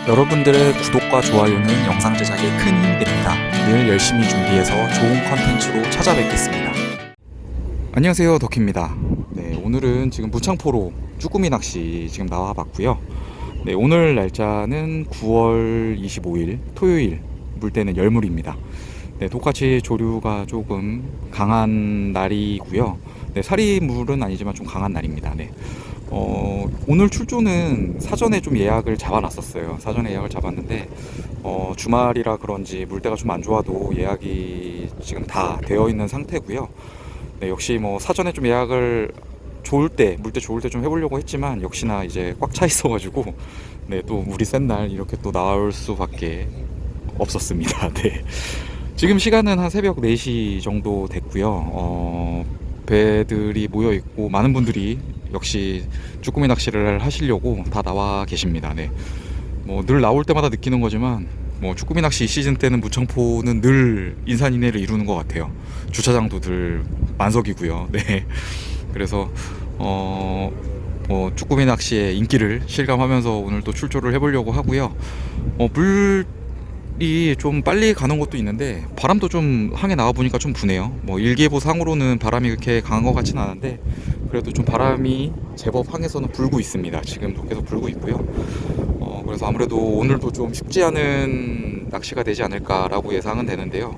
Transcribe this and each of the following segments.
여러분들의 구독과 좋아요는 영상 제작에 큰 힘이 됩니다. 늘 열심히 준비해서 좋은 컨텐츠로 찾아뵙겠습니다. 안녕하세요, 덕희입니다. 네, 오늘은 지금 무창포로 쭈꾸미 낚시 지금 나와봤고요. 네, 오늘 날짜는 9월 25일 토요일, 물때는 열물입니다. 네, 똑같이 조류가 조금 강한 날이고요. 네, 사리물은 아니지만 좀 강한 날입니다. 네. 오늘 출조는 사전에 좀 예약을 잡아놨었어요. 사전에 예약을 잡았는데 주말이라 그런지 물때가 좀 안 좋아도 예약이 지금 다 되어 있는 상태고요. 네, 역시 뭐 사전에 좀 예약을 물때 좋을 때 좀 해보려고 했지만 역시나 이제 꽉 차 있어가지고 네, 또 물이 센 날 이렇게 또 나올 수밖에 없었습니다. 네. 지금 시간은 한 새벽 4시 정도 됐고요. 배들이 모여 있고 많은 분들이 역시 쭈꾸미 낚시를 하시려고 다 나와 계십니다. 네. 뭐 늘 나올 때마다 느끼는 거지만 뭐 쭈꾸미 낚시 시즌 때는 무창포는 늘 인산인해를 이루는 것 같아요. 주차장도 늘 만석이고요. 네. 그래서 뭐 쭈꾸미 낚시의 인기를 실감하면서 오늘 또 출조를 해보려고 하고요. 물이 좀 빨리 가는 것도 있는데 바람도 좀 항에 나와 보니까 좀 부네요. 뭐 일기예보상으로는 바람이 그렇게 강한 것 같지는 않은데 그래도 좀 바람이 제법 항에서는 불고 있습니다. 지금도 계속 불고 있고요. 그래서 아무래도 오늘도 좀 쉽지 않은 낚시가 되지 않을까라고 예상은 되는데요.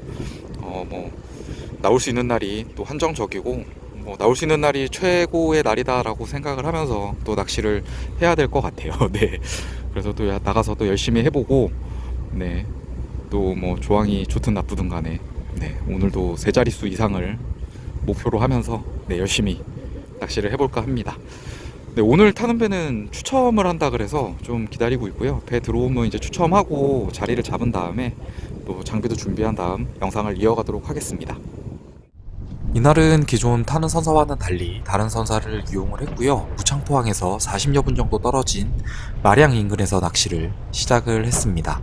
뭐 나올 수 있는 날이 또 한정적이고 뭐 나올 수 있는 날이 최고의 날이다라고 생각을 하면서 또 낚시를 해야 될 것 같아요. 네. 그래서 또 나가서 또 열심히 해보고 네. 또 뭐 조항이 좋든 나쁘든 간에 네. 오늘도 세 자릿수 이상을 목표로 하면서 네. 열심히 낚시를 해볼까 합니다. 네, 오늘 타는 배는 추첨을 한다 그래서 좀 기다리고 있고요. 배 들어오면 이제 추첨하고 자리를 잡은 다음에 또 장비도 준비한 다음 영상을 이어가도록 하겠습니다. 이날은 기존 타는 선사와는 달리 다른 선사를 이용을 했고요. 무창포항에서 40여 분 정도 떨어진 마량 인근에서 낚시를 시작을 했습니다.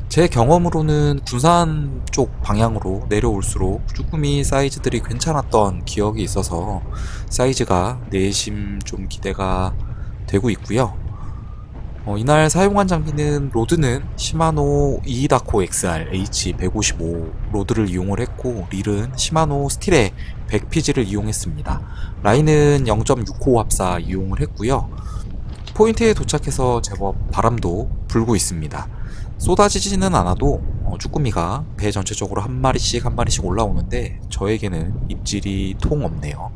제 경험으로는 군산 쪽 방향으로 내려올수록 쭈꾸미 사이즈들이 괜찮았던 기억이 있어서 사이즈가 내심 좀 기대가 되고 있고요. 이날 사용한 장비는 로드는 시마노 이이다코 XR H155 로드를 이용을 했고 릴은 시마노 스틸의 100PG를 이용했습니다. 라인은 0.6호 합사 이용을 했고요. 포인트에 도착해서 제법 바람도 불고 있습니다. 쏟아지지는 않아도 쭈꾸미가 배 전체적으로 한 마리씩 올라오는데 저에게는 입질이 통 없네요.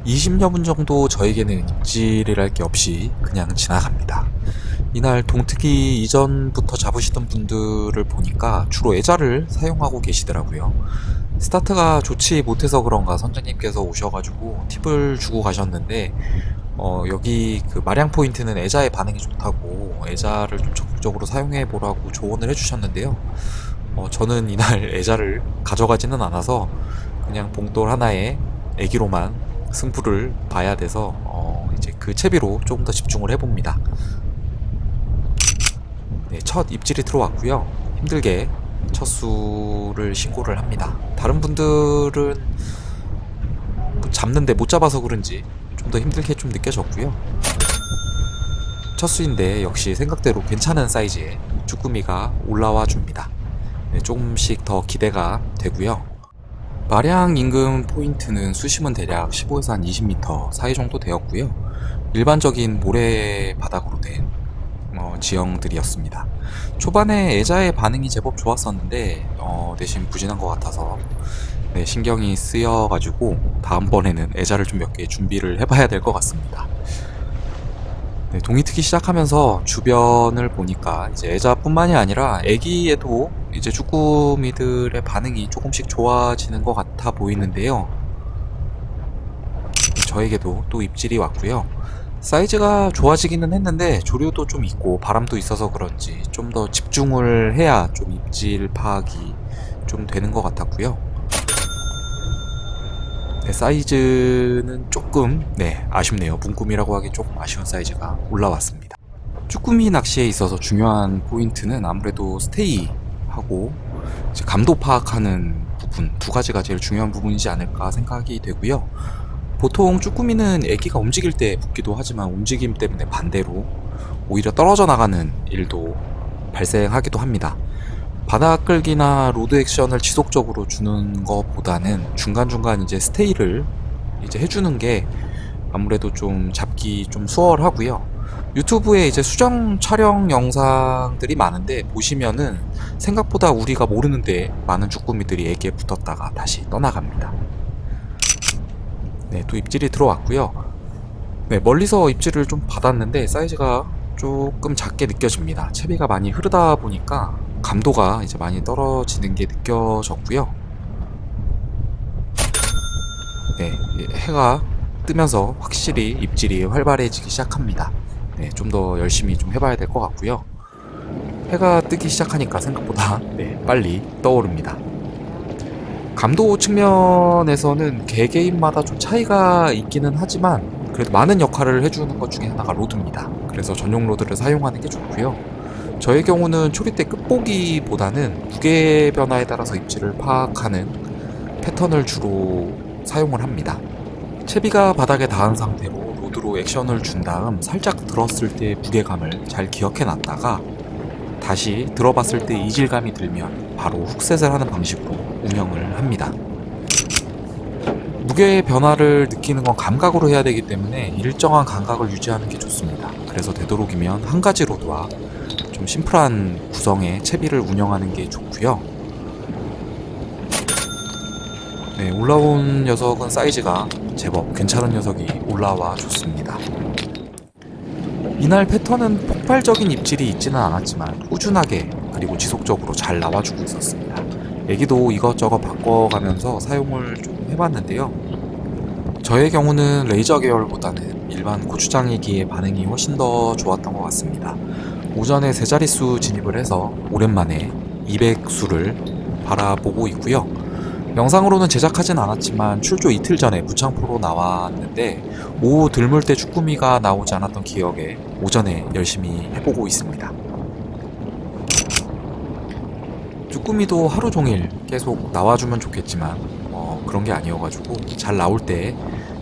20여 분 정도 저에게는 입질이랄 게 없이 그냥 지나갑니다. 이날 동특이 이전부터 잡으시던 분들을 보니까 주로 애자를 사용하고 계시더라고요. 스타트가 좋지 못해서 그런가 선장님께서 오셔가지고 팁을 주고 가셨는데 여기 그 마량 포인트는 애자의 반응이 좋다고 애자를 좀 적극적으로 사용해 보라고 조언을 해주셨는데요. 저는 이날 애자를 가져가지는 않아서 그냥 봉돌 하나에 애기로만 승부를 봐야 돼서 이제 그 채비로 조금 더 집중을 해봅니다. 네, 첫 입질이 들어왔고요. 힘들게 첫 수를 신고를 합니다. 다른 분들은 잡는데 못 잡아서 그런지 좀 더 힘들게 좀 느껴졌고요. 첫 수인데 역시 생각대로 괜찮은 사이즈의 쭈꾸미가 올라와 줍니다. 네, 조금씩 더 기대가 되고요. 마량 인근 포인트는 수심은 대략 15에서 한 20m 사이 정도 되었고요. 일반적인 모래 바닥으로 된 지형들이었습니다. 초반에 애자의 반응이 제법 좋았었는데 내심 부진한 것 같아서 네, 신경이 쓰여가지고 다음번에는 애자를 좀 몇 개 준비를 해봐야 될 것 같습니다. 네, 동이 트기 시작하면서 주변을 보니까 이제 애자뿐만이 아니라 애기에도 이제 쭈꾸미들의 반응이 조금씩 좋아지는 것 같아 보이는데요. 저에게도 또 입질이 왔고요. 사이즈가 좋아지기는 했는데 조류도 좀 있고 바람도 있어서 그런지 좀 더 집중을 해야 좀 입질 파악이 좀 되는 것 같았고요. 네, 사이즈는 조금 아쉽네요. 문구미라고 하기 조금 아쉬운 사이즈가 올라왔습니다. 쭈꾸미 낚시에 있어서 중요한 포인트는 아무래도 스테이하고 이제 감도 파악하는 부분 두 가지가 제일 중요한 부분이지 않을까 생각이 되고요. 보통 쭈꾸미는 애기가 움직일 때 붙기도 하지만 움직임 때문에 반대로 오히려 떨어져 나가는 일도 발생하기도 합니다. 바닥 끌기나 로드 액션을 지속적으로 주는 것보다는 중간중간 이제 스테이를 이제 해주는 게 아무래도 좀 잡기 좀 수월하고요. 유튜브에 이제 수정 촬영 영상들이 많은데 보시면은 생각보다 우리가 모르는데 많은 쭈꾸미들이 애기에 붙었다가 다시 떠나갑니다. 네, 또 입질이 들어왔고요. 네, 멀리서 입질을 좀 받았는데 사이즈가 조금 작게 느껴집니다. 채비가 많이 흐르다 보니까 감도가 이제 많이 떨어지는 게 느껴졌고요. 네, 해가 뜨면서 확실히 입질이 활발해지기 시작합니다. 네, 좀 더 열심히 좀 해봐야 될 것 같고요. 해가 뜨기 시작하니까 생각보다 빨리 떠오릅니다. 감도 측면에서는 개개인마다 좀 차이가 있기는 하지만 그래도 많은 역할을 해주는 것 중에 하나가 로드입니다. 그래서 전용 로드를 사용하는 게 좋고요. 저의 경우는 초리대 끝보기보다는 무게 변화에 따라서 입질을 파악하는 패턴을 주로 사용을 합니다. 채비가 바닥에 닿은 상태로 로드로 액션을 준 다음 살짝 들었을 때 무게감을 잘 기억해 놨다가 다시 들어봤을 때 이질감이 들면 바로 훅셋을 하는 방식으로 운영을 합니다. 무게 변화를 느끼는 건 감각으로 해야 되기 때문에 일정한 감각을 유지하는 게 좋습니다. 그래서 되도록이면 한 가지 로드와 좀 심플한 구성의 채비를 운영하는 게 좋고요. 네, 올라온 녀석은 사이즈가 제법 괜찮은 녀석이 올라와 줬습니다. 이날 패턴은 폭발적인 입질이 있지는 않았지만 꾸준하게 그리고 지속적으로 잘 나와주고 있었습니다. 애기도 이것저것 바꿔가면서 사용을 좀 해봤는데요. 저의 경우는 레이저 계열보다는 일반 고추장이기의 반응이 훨씬 더 좋았던 것 같습니다. 오전에 세 자릿수 진입을 해서 오랜만에 200수를 바라보고 있고요. 영상으로는 제작하진 않았지만 출조 이틀 전에 무창포로 나왔는데 오후 들물 때 쭈꾸미가 나오지 않았던 기억에 오전에 열심히 해보고 있습니다. 쭈꾸미도 하루 종일 계속 나와주면 좋겠지만 그런 게 아니어가지고 잘 나올 때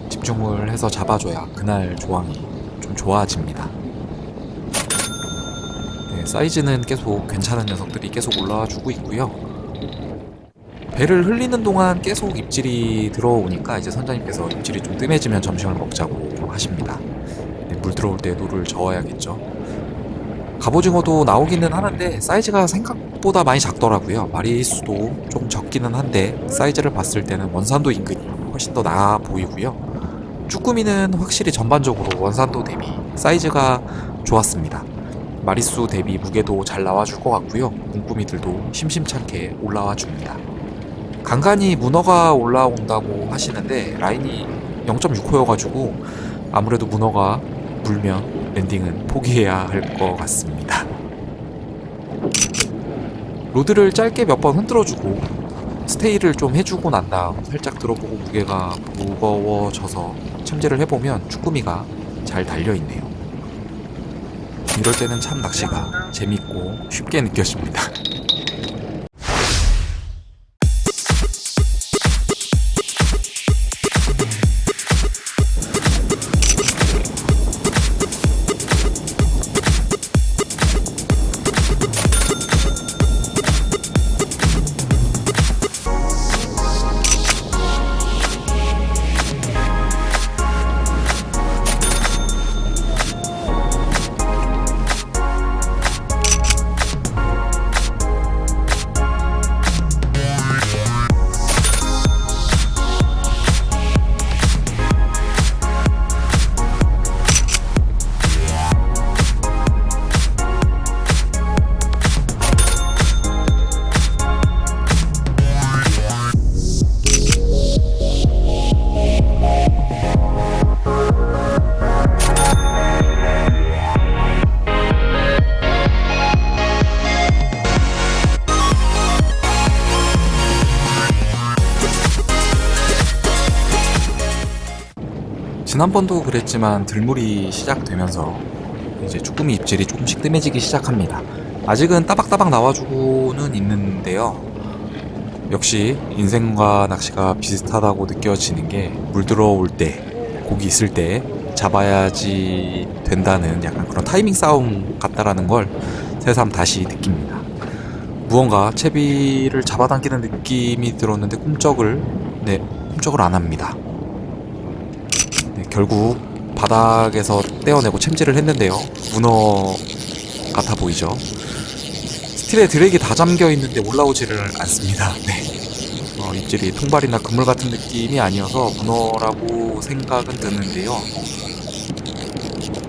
집중을 해서 잡아줘야 그날 조항이 좀 좋아집니다. 네, 사이즈는 계속 괜찮은 녀석들이 계속 올라와 주고 있고요. 배를 흘리는 동안 계속 입질이 들어오니까 이제 선장님께서 입질이 좀 뜸해지면 점심을 먹자고 하십니다. 네, 물 들어올 때 노를 저어야겠죠. 갑오징어도 나오기는 하는데 사이즈가 생각보다 많이 작더라고요. 마리수도 좀 적기는 한데 사이즈를 봤을 때는 원산도 인근이 훨씬 더 나아 보이고요. 쭈꾸미는 확실히 전반적으로 원산도 대비 사이즈가 좋았습니다. 마리수 대비 무게도 잘 나와줄 것 같고요. 뭉꾸미들도 심심찮게 올라와 줍니다. 간간히 문어가 올라온다고 하시는데 라인이 0.6호여가지고 아무래도 문어가 물면 랜딩은 포기해야 할 것 같습니다. 로드를 짧게 몇 번 흔들어주고 스테이를 좀 해주고 난 다음 살짝 들어보고 무게가 무거워져서 참질을 해보면 쭈꾸미가 잘 달려있네요. 이럴 때는 참 낚시가 재밌고 쉽게 느껴집니다. 지난번도 그랬지만 들물이 시작되면서 이제 쭈꾸미 입질이 조금씩 뜸해지기 시작합니다. 아직은 따박따박 나와주고는 있는데요. 역시 인생과 낚시가 비슷하다고 느껴지는 게 물 들어올 때, 고기 있을 때 잡아야지 된다는 약간 그런 타이밍 싸움 같다라는 걸 새삼 다시 느낍니다. 무언가 채비를 잡아당기는 느낌이 들었는데 꿈쩍을 안 합니다. 네, 결국 바닥에서 떼어내고 챔질을 했는데요. 문어 같아 보이죠? 스틸에 드랙이 다 잠겨 있는데 올라오지를 않습니다. 네. 입질이 통발이나 그물 같은 느낌이 아니어서 문어라고 생각은 드는데요.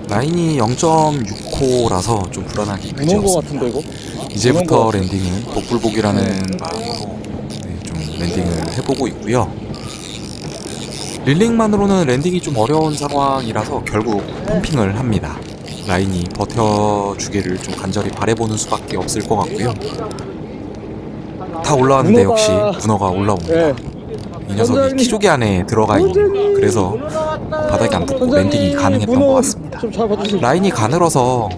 라인이 0.6호라서 좀 불안하기 문어인 것 그지없습니다. 같은데 이거? 이제부터 랜딩은 복불복이라는 마음으로 좀 랜딩을 해보고 있고요. 릴링만으로는 랜딩이 좀 어려운 상황이라서 결국 펌핑을 합니다. 라인이 버텨주기를 좀 간절히 바라보는 수밖에 없을 것 같고요. 다 올라왔는데 역시 문어가 올라옵니다. 네. 이 녀석이 키조개 안에 들어가 있는, 그래서 바닥에 안 붙고 랜딩이 가능했던 것 같습니다. 좀 잘 봐주세요. 라인이 가늘어서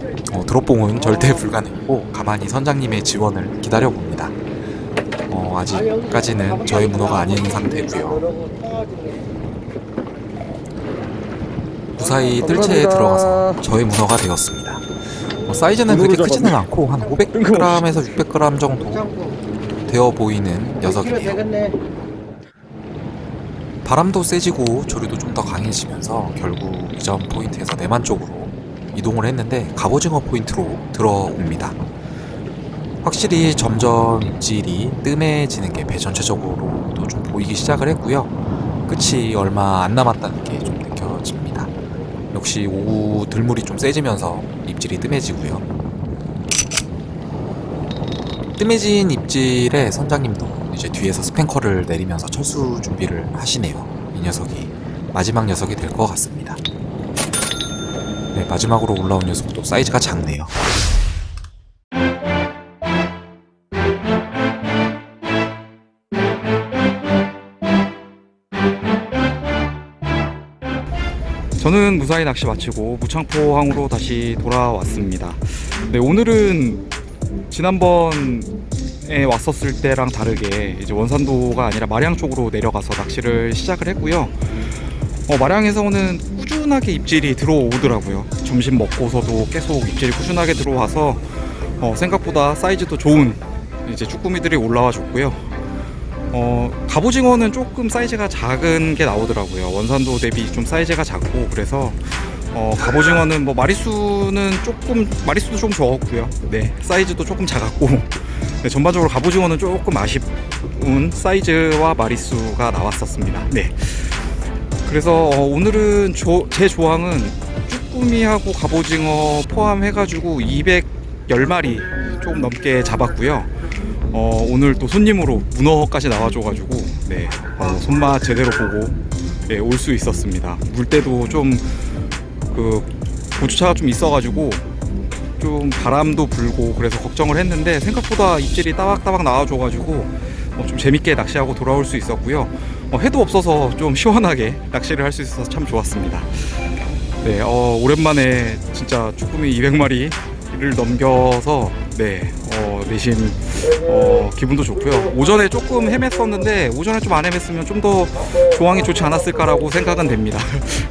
드롭봉은 절대 불가능이고 가만히 선장님의 지원을 기다려봅니다. 아직까지는 저의 문어가 아닌 상태고요. 무사히 뜰채에 들어가서 저의 문어가 되었습니다. 사이즈는 그렇게 크지는 않고 한 500g에서 600g 정도 되어 보이는 녀석이네요. 바람도 세지고 조류도 좀 더 강해지면서 결국 이전 포인트에서 내만 쪽으로 이동을 했는데 갑오징어 포인트로 들어옵니다. 확실히 점점 입질이 뜸해지는 게 배 전체적으로도 좀 보이기 시작을 했고요. 끝이 얼마 안 남았다는 게 좀 느껴집니다. 역시 오후 들물이 좀 세지면서 입질이 뜸해지고요. 뜸해진 입질에 선장님도 이제 뒤에서 스팽커를 내리면서 철수 준비를 하시네요. 이 녀석이 마지막 녀석이 될 것 같습니다. 네, 마지막으로 올라온 녀석도 사이즈가 작네요. 저는 무사히 낚시 마치고 무창포항으로 다시 돌아왔습니다. 네, 오늘은 지난번에 왔었을 때랑 다르게 이제 원산도가 아니라 마량 쪽으로 내려가서 낚시를 시작을 했고요. 마량에서는 꾸준하게 입질이 들어오더라고요. 점심 먹고서도 계속 입질이 꾸준하게 들어와서 생각보다 사이즈도 좋은 이제 쭈꾸미들이 올라와 줬고요. 갑오징어는 조금 사이즈가 작은 게 나오더라고요. 원산도 대비 좀 사이즈가 작고, 그래서 갑오징어는 뭐 마리수도 좀 적었고요. 네, 사이즈도 조금 작았고, 네, 전반적으로 갑오징어는 조금 아쉬운 사이즈와 마리수가 나왔었습니다. 네, 그래서 오늘은 제 조항은 쭈꾸미하고 갑오징어 포함해가지고 210마리 조금 넘게 잡았고요. 오늘 또 손님으로 문어까지 나와줘가지고 네, 손맛 제대로 보고 네, 올 수 있었습니다. 물때도 좀 고주차가 좀 있어가지고 좀 바람도 불고 그래서 걱정을 했는데 생각보다 입질이 따박따박 나와줘가지고 좀 재밌게 낚시하고 돌아올 수 있었고요. 해도 없어서 좀 시원하게 낚시를 할 수 있어서 참 좋았습니다. 네, 오랜만에 진짜 쭈꾸미 200마리를 넘겨서 네, 내심 기분도 좋고요. 오전에 조금 헤맸었는데 오전에 좀 안 헤맸으면 좀 더 조항이 좋지 않았을까라고 생각은 됩니다.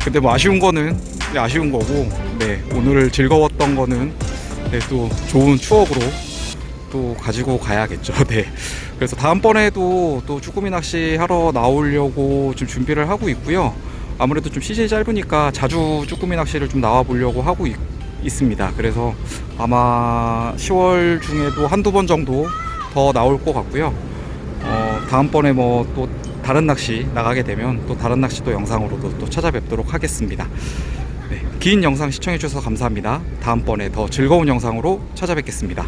근데 뭐 아쉬운 거는 아쉬운 거고, 네, 오늘 즐거웠던 거는 네, 또 좋은 추억으로 또 가지고 가야겠죠. 네, 그래서 다음번에도 또 쭈꾸미 낚시 하러 나오려고 좀 준비를 하고 있고요. 아무래도 좀 시즌이 짧으니까 자주 쭈꾸미 낚시를 좀 나와 보려고 하고 있습니다. 그래서 아마 10월 중에도 한두 번 정도 더 나올 것 같고요. 다음번에 뭐 또 다른 낚시 나가게 되면 또 다른 낚시도 영상으로도 또 찾아뵙도록 하겠습니다. 네, 긴 영상 시청해 주셔서 감사합니다. 다음번에 더 즐거운 영상으로 찾아뵙겠습니다.